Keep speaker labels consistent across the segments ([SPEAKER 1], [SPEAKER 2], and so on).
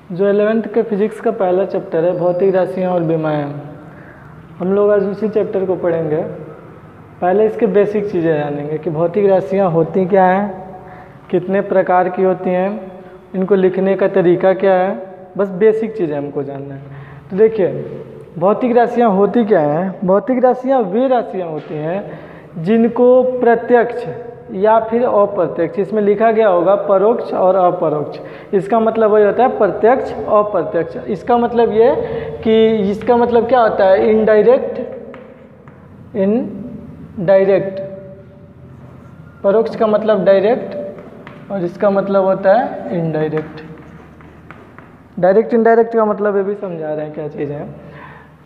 [SPEAKER 1] जो 11th के physics का पहला चैप्टर है भौतिक राशियाँ और विमाएँ, हम लोग आज उसी चैप्टर को पढ़ेंगे। पहले इसके बेसिक चीज़ें जानेंगे कि भौतिक राशियाँ होती क्या हैं, कितने प्रकार की होती हैं, इनको लिखने का तरीका क्या है, बस बेसिक चीज़ें हमको जानना है। तो देखिए भौतिक राशियाँ होती क्या हैं। भौतिक राशियाँ वे राशियाँ होती हैं जिनको प्रत्यक्ष या फिर अप्रत्यक्ष, इसमें लिखा गया होगा परोक्ष और अपरोक्ष, इसका मतलब वही होता है प्रत्यक्ष अप्रत्यक्ष। इसका मतलब ये कि इसका मतलब क्या होता है इनडायरेक्ट, इनडायरेक्ट। परोक्ष का मतलब डायरेक्ट और इसका मतलब होता है इनडायरेक्ट। डायरेक्ट इनडायरेक्ट का मतलब ये भी समझा रहे हैं क्या चीज़ है।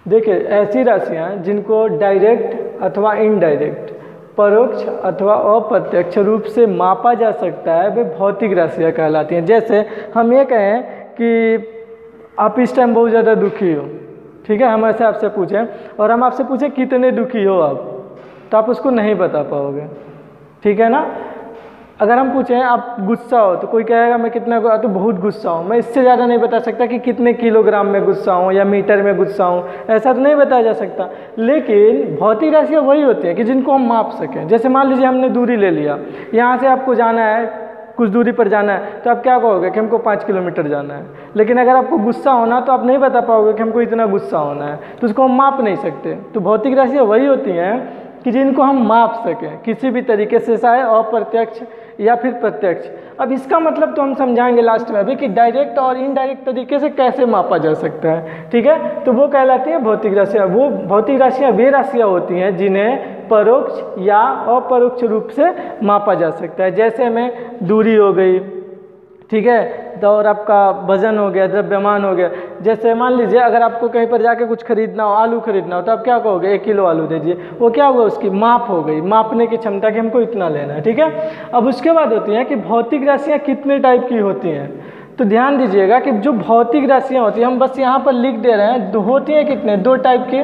[SPEAKER 1] देखिए ऐसी राशियाँ जिनको डायरेक्ट अथवा इनडायरेक्ट, परोक्ष अथवा अप्रत्यक्ष रूप से मापा जा सकता है, वे भौतिक राशियाँ कहलाती हैं। जैसे हम ये कहें कि आप इस टाइम बहुत ज़्यादा दुखी हो, ठीक है, हम ऐसे आपसे पूछें और हम आपसे पूछें कितने दुखी हो आप, तो आप उसको नहीं बता पाओगे, ठीक है ना। अगर हम पूछें आप गुस्सा हो तो कोई कहेगा मैं कितना तो बहुत गुस्सा हूँ, मैं इससे ज़्यादा नहीं बता सकता कि कितने किलोग्राम में गुस्सा हूँ या मीटर में गुस्सा हूँ, ऐसा तो नहीं बताया जा सकता। लेकिन भौतिक राशियाँ वही होती हैं कि जिनको हम माप सकें। जैसे मान लीजिए हमने दूरी ले लिया, यहाँ से आपको जाना है, कुछ दूरी पर जाना है, तो आप क्या कहोगे कि हमको 5 किलोमीटर जाना है। लेकिन अगर आपको गुस्सा होना तो आप नहीं बता पाओगे कि हमको इतना गुस्सा होना है, तो उसको हम माप नहीं सकते। तो भौतिक राशियाँ वही होती हैं कि जिनको हम माप सकें किसी भी तरीके से, चाहे अप्रत्यक्ष या फिर प्रत्यक्ष। अब इसका मतलब तो हम समझाएंगे लास्ट में अभी कि डायरेक्ट और इनडायरेक्ट तरीके से कैसे मापा जा सकता है, ठीक है। तो वो कहलाती हैं भौतिक राशियाँ। वो भौतिक राशियाँ वे राशियाँ होती हैं जिन्हें परोक्ष या अपरोक्ष रूप से मापा जा सकता है। जैसे में दूरी हो गई, ठीक है, तो और आपका वजन हो गया, द्रव्यमान हो गया। जैसे मान लीजिए अगर आपको कहीं पर जाके कुछ खरीदना हो, आलू खरीदना हो, तो आप क्या कहोगे 1 किलो आलू दीजिए, वो क्या होगा उसकी माप हो गई, मापने की क्षमता कि हमको इतना लेना है, ठीक है। अब उसके बाद होती हैं कि भौतिक राशियाँ कितने टाइप की होती हैं। तो ध्यान दीजिएगा कि जो भौतिक राशियाँ होती हैं, हम बस यहाँ पर लिख दे रहे हैं, होती हैं कितने, 2 टाइप की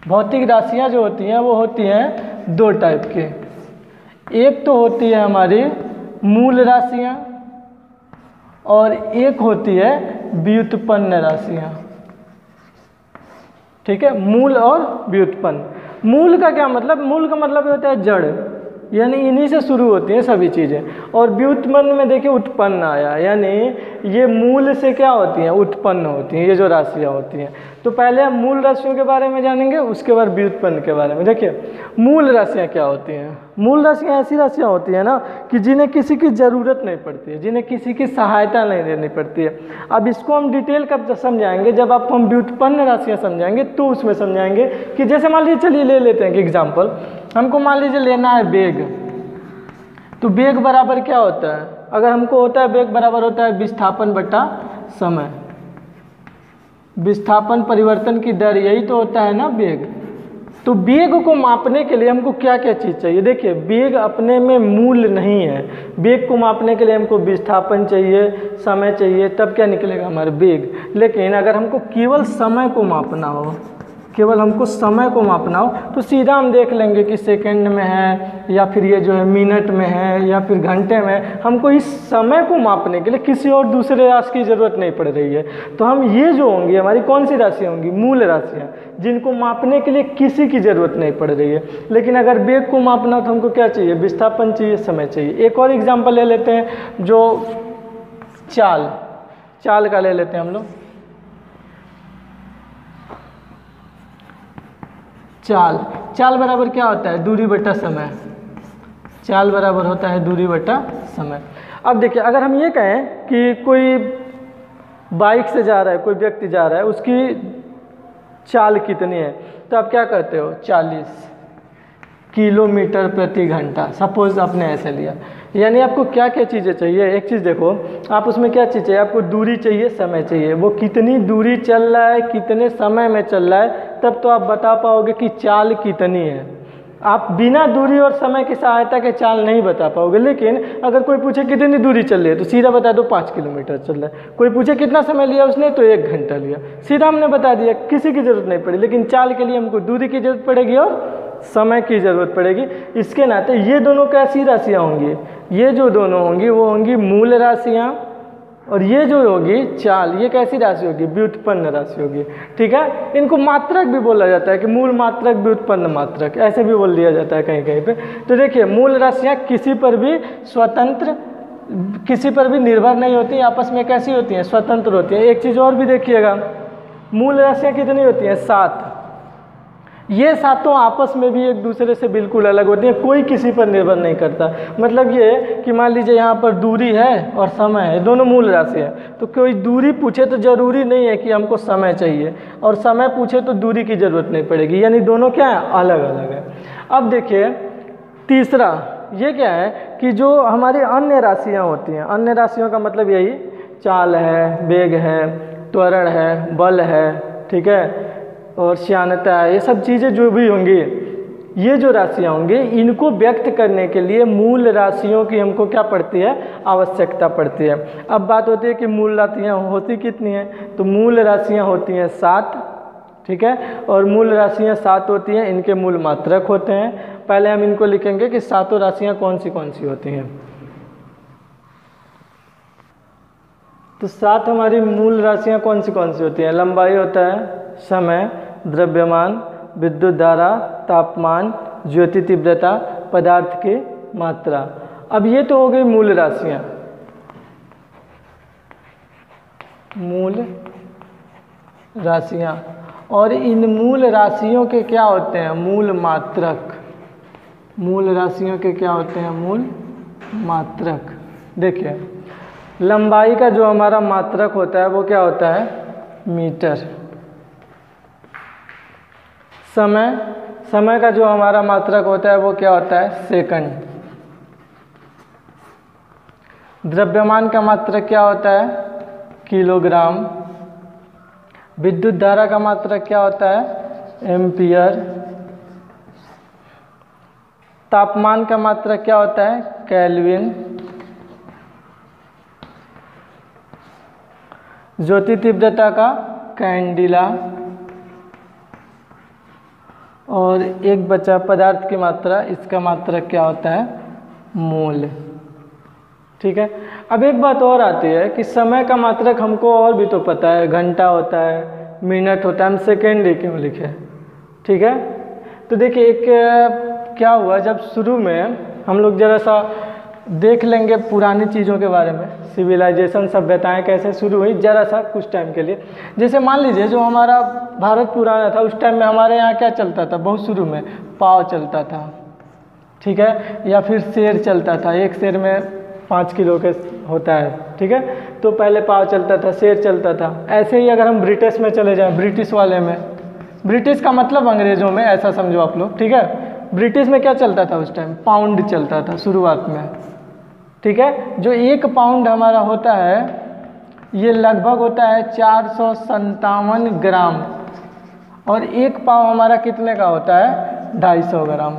[SPEAKER 1] भौतिक राशियाँ जो होती हैं वो होती हैं 2 टाइप की। एक तो होती है हमारी मूल राशियाँ और एक होती है व्युत्पन्न राशियाँ, ठीक है। मूल और व्युत्पन्न। मूल का क्या मतलब, मूल का मतलब होता है जड़, यानी इन्हीं से शुरू होती हैं सभी चीज़ें। और व्युत्पन्न में देखिए उत्पन्न आया, यानी ये मूल से क्या होती हैं, उत्पन्न होती हैं ये जो राशियाँ होती हैं। तो पहले हम मूल राशियों के बारे में जानेंगे, उसके बाद व्युत्पन्न के बारे में। देखिए मूल राशियाँ क्या होती हैं। मूल राशियाँ ऐसी राशियाँ होती हैं ना कि जिन्हें किसी की ज़रूरत नहीं पड़ती है, जिन्हें किसी की सहायता नहीं लेनी पड़ती है। अब इसको हम डिटेल कब समझाएंगे, जब आपको हम व्युत्पन्न राशियाँ समझाएंगे तो उसमें समझाएंगे कि जैसे मान लीजिए, चलिए ले लेते हैं कि एग्जाम्पल, हमको मान लीजिए लेना है वेग। तो वेग बराबर क्या होता है, अगर हमको होता है वेग बराबर होता है विस्थापन बटा समय। विस्थापन परिवर्तन की दर, यही तो होता है ना वेग। तो वेग को मापने के लिए हमको क्या क्या चीज़ चाहिए। देखिए वेग अपने में मूल नहीं है, वेग को मापने के लिए हमको विस्थापन चाहिए, समय चाहिए, तब क्या निकलेगा हमारा वेग। लेकिन अगर हमको केवल समय को मापना हो, केवल हमको समय को मापना हो, तो सीधा हम देख लेंगे कि सेकंड में है या फिर ये जो है मिनट में है या फिर घंटे में। हमको इस समय को मापने के लिए किसी और दूसरे राशि की ज़रूरत नहीं पड़ रही है। तो हम ये जो होंगी हमारी कौन सी राशियाँ होंगी, मूल राशियाँ, जिनको मापने के लिए किसी की ज़रूरत नहीं पड़ रही है। लेकिन अगर वेग को मापना हो तो हमको क्या चाहिए, विस्थापन चाहिए, समय चाहिए। एक और एग्जाम्पल ले लेते हैं, जो चाल का ले लेते हैं हम लोग। चाल बराबर क्या होता है, दूरी बटा समय। चाल बराबर होता है दूरी बटा समय। अब देखिए अगर हम ये कहें कि कोई बाइक से जा रहा है, कोई व्यक्ति जा रहा है, उसकी चाल कितनी है, तो आप क्या कहते हो 40 किलोमीटर प्रति घंटा। सपोज आपने ऐसे लिया, यानी आपको क्या क्या चीज़ें चाहिए। एक चीज़ देखो, आप उसमें क्या चीज़ चाहिए, आपको दूरी चाहिए, समय चाहिए। वो कितनी दूरी चल रहा है, कितने समय में चल रहा है, तब तो आप बता पाओगे कि चाल कितनी है। आप बिना दूरी और समय की सहायता के चाल नहीं बता पाओगे। लेकिन अगर कोई पूछे कितनी दूरी चल रही है, तो सीधा बता दो 5 किलोमीटर चल रहा है। कोई पूछे कितना समय लिया उसने, तो 1 घंटा लिया, सीधा हमने बता दिया, किसी की ज़रूरत नहीं पड़ी। लेकिन चाल के लिए हमको दूरी की ज़रूरत पड़ेगी और समय की ज़रूरत पड़ेगी। इसके नाते ये दोनों कैसी राशियाँ होंगी, ये जो दोनों होंगी वो होंगी मूल राशियाँ और ये जो होगी चाल, ये कैसी राशि होगी? व्युत्पन्न राशि होगी। ठीक है, इनको मात्रक भी बोला जाता है कि मूल मात्रक, व्युत्पन्न मात्रक, ऐसे भी बोल दिया जाता है कहीं कहीं पे। तो देखिए मूल राशियाँ किसी पर भी स्वतंत्र, किसी पर भी निर्भर नहीं होती, आपस में कैसी होती हैं? स्वतंत्र होती हैं। एक चीज़ और भी देखिएगा, मूल राशियाँ कितनी होती हैं? 7। ये सातों आपस में भी एक दूसरे से बिल्कुल अलग होती हैं, कोई किसी पर निर्भर नहीं करता। मतलब ये कि मान लीजिए यहाँ पर दूरी है और समय है, दोनों मूल राशि है, तो कोई दूरी पूछे तो ज़रूरी नहीं है कि हमको समय चाहिए, और समय पूछे तो दूरी की ज़रूरत नहीं पड़ेगी, यानी दोनों क्या है? अलग अलग है। अब देखिए तीसरा, ये क्या है कि जो हमारी अन्य राशियाँ होती हैं, अन्य राशियों का मतलब यही चाल है, वेग है, त्वरण है, बल है, ठीक है, और श्यानता है, ये सब चीज़ें जो भी होंगी, ये जो राशियाँ होंगी, इनको व्यक्त करने के लिए मूल राशियों की हमको क्या पड़ती है? आवश्यकता पड़ती है। अब बात होती है कि मूल राशियाँ होती कितनी हैं? तो मूल राशियाँ होती हैं 7, ठीक है, और मूल राशियाँ 7 होती हैं, इनके मूल मात्रक होते हैं। पहले हम इनको लिखेंगे कि सातों राशियाँ कौन सी होती हैं। तो 7 हमारी मूल राशियाँ कौन सी होती हैं? लंबाई होता है, समय, द्रव्यमान, विद्युत धारा, तापमान, ज्योति तीव्रता, पदार्थ की मात्रा। अब ये तो हो गई मूल राशियाँ, मूल राशियाँ, और इन मूल राशियों के क्या होते हैं? मूल मात्रक। मूल राशियों के क्या होते हैं? मूल मात्रक। देखिए लंबाई का जो हमारा मात्रक होता है वो क्या होता है? मीटर। समय का जो हमारा मात्रक होता है वो क्या होता है? सेकंड। द्रव्यमान का मात्रक क्या होता है? किलोग्राम। विद्युत धारा का मात्रक क्या होता है? एम्पियर। तापमान का मात्रक क्या होता है? केल्विन। ज्योति तीव्रता का कैंडिला। और एक बचा पदार्थ की मात्रा, इसका मात्रक क्या होता है? मोल। ठीक है, अब एक बात और आती है कि समय का मात्रक हमको और भी तो पता है, घंटा होता है, मिनट होता है, हम सेकेंड ही क्यों लिखे? ठीक है, तो देखिए एक क्या हुआ, जब शुरू में हम लोग जरा सा देख लेंगे पुरानी चीज़ों के बारे में, सिविलाइजेशन सभ्यताएं कैसे शुरू हुई, जरा सा कुछ टाइम के लिए। जैसे मान लीजिए जो हमारा भारत पुराना था, उस टाइम में हमारे यहाँ क्या चलता था? बहुत शुरू में पाव चलता था, ठीक है, या फिर शेर चलता था। एक शेर में 5 किलो के होता है, ठीक है, तो पहले पाव चलता था, शेर चलता था। ऐसे ही अगर हम ब्रिटिश में चले जाएँ, ब्रिटिश वाले में, ब्रिटिश का मतलब अंग्रेज़ों में, ऐसा समझो आप लोग, ठीक है। ब्रिटिश में क्या चलता था उस टाइम? पाउंड चलता था शुरुआत में, ठीक है। जो 1 पाउंड हमारा होता है ये लगभग होता है 457 ग्राम, और 1 पाव हमारा कितने का होता है? 250 ग्राम,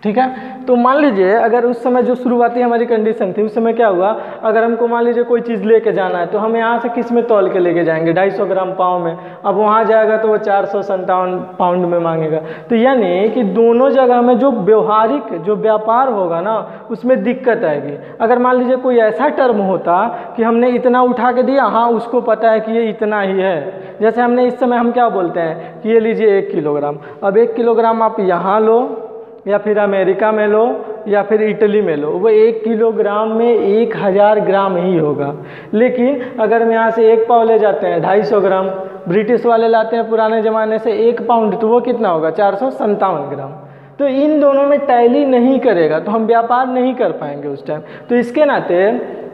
[SPEAKER 1] ठीक है। तो मान लीजिए अगर उस समय जो शुरुआती हमारी कंडीशन थी, उस समय क्या हुआ, अगर हमको मान लीजिए कोई चीज़ लेके जाना है तो हम यहाँ से किस में तौल के लेके जाएंगे? 250 ग्राम पाव में। अब वहाँ जाएगा तो वो 457 पाउंड में मांगेगा। तो यानी कि दोनों जगह में जो व्यवहारिक जो व्यापार होगा ना, उसमें दिक्कत आएगी। अगर मान लीजिए कोई ऐसा टर्म होता कि हमने इतना उठा के दिया, हाँ उसको पता है कि ये इतना ही है, जैसे हमने इस समय हम क्या बोलते हैं कि ये लीजिए 1 किलोग्राम। अब 1 किलोग्राम आप यहाँ लो, या फिर अमेरिका में लो, या फिर इटली में लो, वो 1 किलोग्राम में 1000 ग्राम ही होगा। लेकिन अगर हम यहाँ से 1 पाव ले जाते हैं 250 ग्राम, ब्रिटिश वाले लाते हैं पुराने ज़माने से 1 पाउंड, तो वो कितना होगा? 457 ग्राम। तो इन दोनों में टैली नहीं करेगा तो हम व्यापार नहीं कर पाएंगे उस टाइम। तो इसके नाते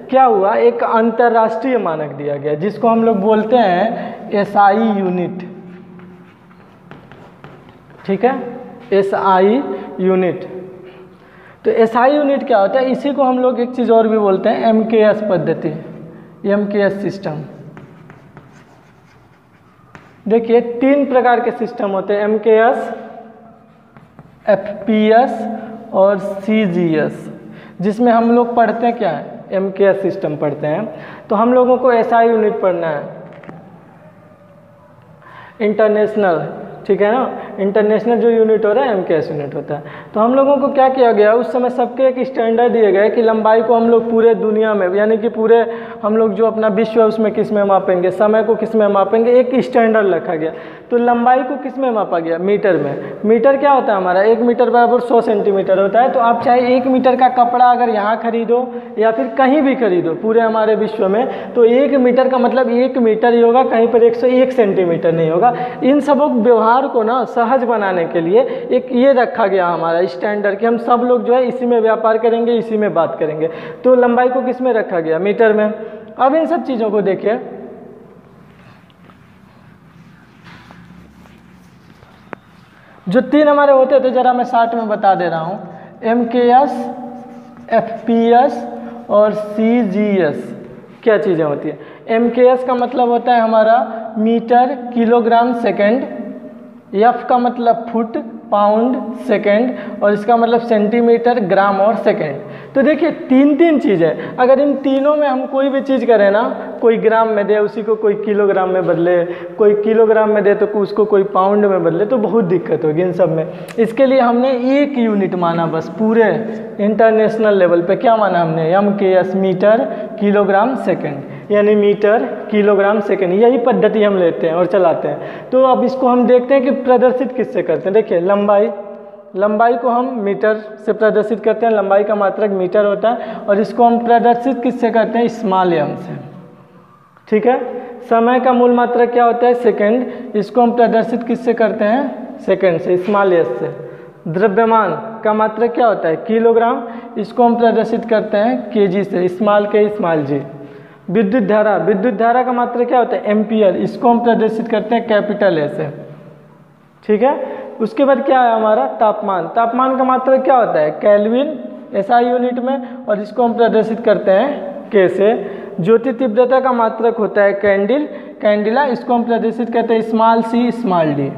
[SPEAKER 1] क्या हुआ, एक अंतर्राष्ट्रीय मानक दिया गया जिसको हम लोग बोलते हैं SI यूनिट, ठीक है, SI यूनिट। तो SI यूनिट क्या होता है? इसी को हम लोग एक चीज़ और भी बोलते हैं MKS पद्धति, MKS सिस्टम। देखिए 3 प्रकार के सिस्टम होते हैं, MKS, FPS और CGS, जिसमें हम लोग पढ़ते हैं क्या है? MKS सिस्टम पढ़ते हैं। तो हम लोगों को SI यूनिट पढ़ना है, इंटरनेशनल, ठीक है ना, इंटरनेशनल जो यूनिट हो रहा है MKS यूनिट होता है। तो हम लोगों को क्या किया गया, उस समय सबके एक स्टैंडर्ड दिए गए कि लंबाई को हम लोग पूरे दुनिया में, यानी कि पूरे हम लोग जो अपना विश्व है उसमें किस में मापेंगे, समय को किस में मापेंगे, एक स्टैंडर्ड रखा गया। तो लंबाई को किस में मापा गया, मीटर में। मीटर क्या होता है हमारा, 1 मीटर बराबर 100 सेंटीमीटर होता है। तो आप चाहे 1 मीटर का कपड़ा अगर यहाँ खरीदो या फिर कहीं भी खरीदो पूरे हमारे विश्व में, तो 1 मीटर का मतलब 1 मीटर ही होगा, कहीं पर 101 सेंटीमीटर नहीं होगा। इन सबों व्यवहार को ना सहज बनाने के लिए एक ये रखा गया हमारा स्टैंडर्ड कि हम सब लोग जो है इसी में व्यापार करेंगे, इसी में बात करेंगे। तो लंबाई को किस में रखा गया, मीटर में। अब इन सब चीज़ों को देखिए, जो 3 हमारे होते थे जरा मैं शार्ट में बता दे रहा हूँ, MKS, FPS और CGS क्या चीज़ें होती है। MKS का मतलब होता है हमारा मीटर किलोग्राम सेकंड, F का मतलब फुट पाउंड सेकंड, और इसका मतलब सेंटीमीटर ग्राम और सेकंड। तो देखिए 3 चीज़ है, अगर इन तीनों में हम कोई भी चीज़ करें ना, कोई ग्राम में दे उसी को कोई किलोग्राम में बदले, कोई किलोग्राम में दे तो उसको कोई पाउंड में बदले, तो बहुत दिक्कत होगी इन सब में। इसके लिए हमने एक यूनिट माना बस पूरे इंटरनेशनल लेवल पे, क्या माना हमने, MKS मीटर किलोग्राम सेकंड, यानी मीटर किलोग्राम सेकंड। यही पद्धति हम लेते हैं और चलाते हैं। तो अब इसको हम देखते हैं कि प्रदर्शित किससे करते हैं। देखिए लंबाई को हम मीटर से प्रदर्शित करते हैं, लंबाई का मात्रक मीटर होता है, और इसको हम प्रदर्शित किससे करते हैं, स्मॉल m से। ठीक है। समय का मूल मात्रक क्या होता है, सेकंड, इसको हम प्रदर्शित किससे करते हैं, सेकंड से, स्मॉल s से। द्रव्यमान का मात्रक क्या होता है, किलोग्राम, इसको हम प्रदर्शित करते हैं kg से, स्मॉल k स्मॉल g। विद्युत धारा का मात्रक क्या होता है, एम्पियर, इसको हम प्रदर्शित करते हैं कैपिटल A से। ठीक है। उसके बाद क्या है हमारा, तापमान का मात्रक क्या होता है, केल्विन, SI यूनिट में, और इसको हम प्रदर्शित करते हैं K से। ज्योति तीव्रता का मात्रक होता है कैंडिला, इसको हम प्रदर्शित करते हैं स्मॉल c स्मॉल d।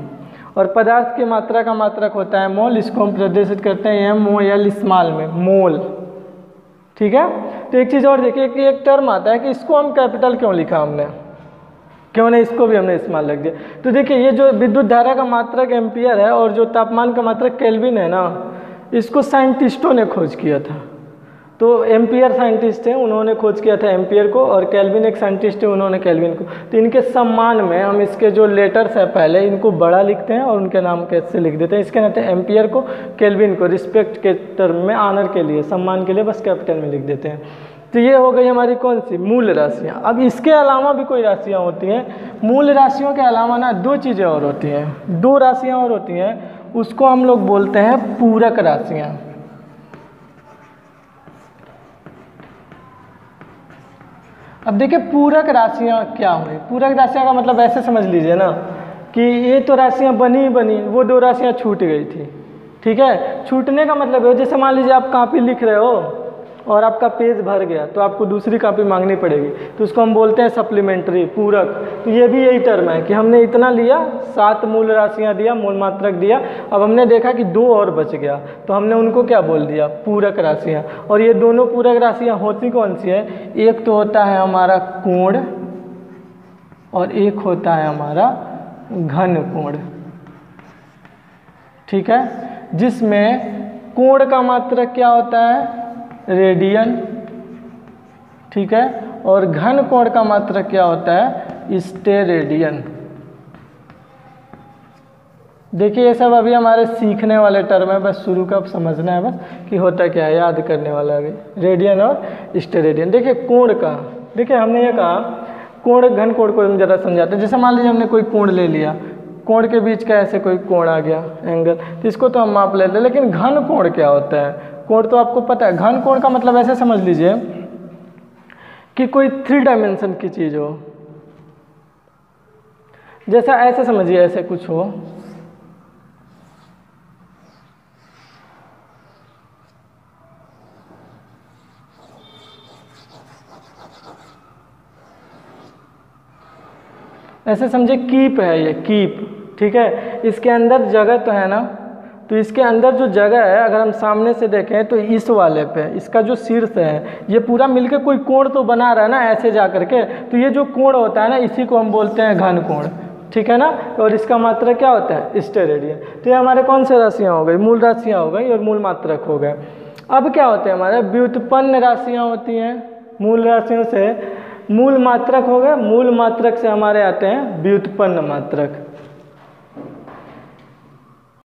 [SPEAKER 1] और पदार्थ की मात्रा का मात्रक होता है मोल, इसको हम प्रदर्शित करते हैं MOL स्मॉल में, मोल। ठीक है। तो एक चीज़ और देखिए कि एक टर्म आता है कि इसको हम कैपिटल क्यों लिखा हमने, क्यों नहीं इसको भी हमने स्मॉल लग दिया। तो देखिए ये जो विद्युत धारा का मात्रक एम्पियर है और जो तापमान का मात्रक केल्विन है ना, इसको साइंटिस्टों ने खोज किया था। तो एम्पियर साइंटिस्ट हैं, उन्होंने खोज किया था एम्पियर को, और केल्विन एक साइंटिस्ट है, उन्होंने केल्विन को। तो इनके सम्मान में हम इसके जो लेटर्स है पहले इनको बड़ा लिखते हैं और उनके नाम कैसे लिख देते हैं। इसके नाते एम्पियर को, केल्विन को रिस्पेक्ट के टर्म में, आनर के लिए, सम्मान के लिए बस कैपिटल में लिख देते हैं। तो ये हो गई हमारी कौन सी, मूल राशियाँ। अब इसके अलावा भी कोई राशियाँ होती हैं। मूल राशियों के अलावा ना 2 चीज़ें और होती हैं, 2 राशियाँ और होती हैं, उसको हम लोग बोलते हैं पूरक राशियाँ। अब देखिए पूरक राशियाँ क्या हुई। पूरक राशियाँ का मतलब ऐसे समझ लीजिए ना कि ये तो राशियाँ बनी, वो 2 राशियाँ छूट गई थी। ठीक है। छूटने का मतलब है, जैसे मान लीजिए आप कॉपी लिख रहे हो और आपका पेज भर गया तो आपको दूसरी कॉपी मांगनी पड़ेगी, तो उसको हम बोलते हैं सप्लीमेंट्री, पूरक। तो ये भी यही टर्म है कि हमने इतना लिया, 7 मूल राशियाँ दिया, मूल मात्रक दिया, अब हमने देखा कि 2 और बच गया तो हमने उनको क्या बोल दिया, पूरक राशियाँ। और ये दोनों पूरक राशियाँ होती कौन सी है, एक तो होता है हमारा कोण और एक होता है हमारा घन कोण। ठीक है। जिसमें कोण का मात्रक क्या होता है, रेडियन। ठीक है। और घन कोण का मात्रक क्या होता है, स्टेरेडियन। देखिए ये सब अभी हमारे सीखने वाले टर्म है, बस शुरू का समझना है बस कि होता क्या है, याद करने वाला अभी, रेडियन और स्टेरेडियन। देखिए कोण का, देखिए हमने ये कहा कोण घन कोण को हम ज़रा समझाते हैं। जैसे मान लीजिए हमने कोई कोण ले लिया, कोण के बीच का ऐसे कोई कोण आ गया एंगल, तो इसको तो हम माप लेते हैं। लेकिन घन कोण क्या होता है, कोण तो आपको पता है। घन कोण का मतलब ऐसे समझ लीजिए कि कोई 3 डायमेंशन की चीज़ हो, जैसा ऐसे समझिए, ऐसे कुछ हो, ऐसे समझिए कीप है ये, कीप। ठीक है। इसके अंदर जगह तो है ना, तो इसके अंदर जो जगह है अगर हम सामने से देखें तो इस वाले पे इसका जो शीर्ष है ये पूरा मिलके कोई कोण तो बना रहा है ना ऐसे जा करके, तो ये जो कोण होता है ना इसी को हम बोलते हैं घन कोण। ठीक है ना। और इसका मात्रक क्या होता है, स्टेरेडियन। तो ये हमारे कौन से राशियाँ हो गई, मूल राशियाँ हो गई और मूल मात्रक हो गए। अब क्या होते हैं हमारे व्युत्पन्न राशियाँ होती हैं। मूल राशियों से मूल मात्रक हो गए, मूल मात्रक से हमारे आते हैं व्युत्पन्न मात्रक।